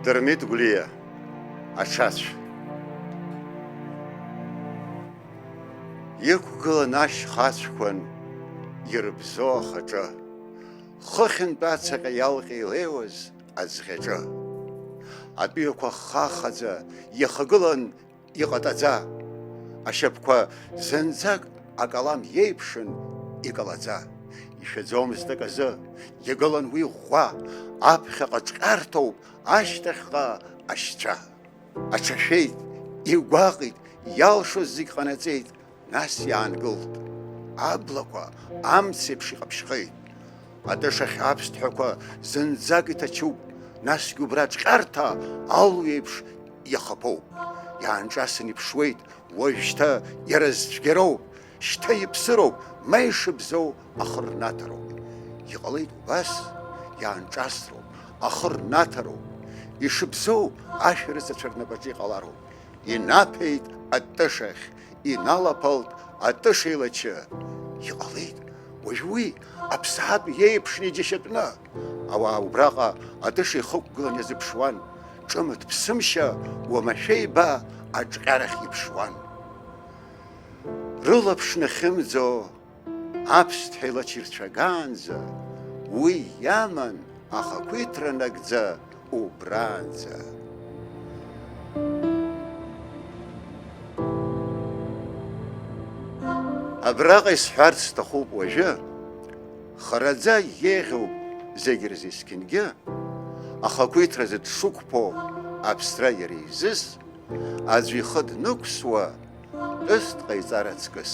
Дырмит Гулия, аҽацә. Иқәгылан ашьхацәқәан ирбзо ахаҿы, хыхьынтә ацаҟьа иалҟьа илеиуаз аӡӷьаҿы. Атәыҩақәа хахаӡа иахагылан иҟатаӡа, ашьапқәа зынӡак акалам иеиԥшын икалаӡа. Ишәаӡомызт аказы, игылан уи ӷәӷәа, аԥхьаҟа ҿҟьарҭоуп, ашьҭахьҟа ашьцәа. Аҽашәеит, игәаҟит, иалшоз зегь ҟанаҵеит, нас иаангылт. Аблақәа амцеиԥш иҟаԥшьхеит. Атышахь аԥсҭҳәақәа зынӡак иҭачуп, насгьы убра ҿҟьарҭа алҩеиԥш иахаԥоуп. Иаанҿасын иԥшуеит, уажәшьҭа иразцәгьароуп, шьҭа иԥсыроуп, ма ишыбзоу ахырнаҭароуп. Иҟалеит убас, иаанҿасроуп, ахырнаҭароуп. Ишыбзоу ашәарыцацәа рнапаҿы иҟалароуп. Инаԥеит атышахь, иналаԥалт атыша илачы. Иҟалеит, уажә уи аԥсаатә иеиԥшны иџьашьатәны. Ауаа убраҟа атыша ихықәгылан иазыԥшуан, ҿымҭ ԥсымшьа уамашәа иба аҿҟьарахь иԥшуан. Рылаԥш нахьымӡо аԥсҭҳәа илач ирцәагаанӡа, уи иаман ахақәиҭра нагӡа убраанӡа. Абраҟа исҳәарц сҭахуп уажәы, хараӡа иеиӷьуп зегь рзы есқьынгьы, ахақәиҭразы дшықәԥо аԥсра иара изыс, аӡәы ихы днықәсуа тәыс дҟаиҵар аҵкыс.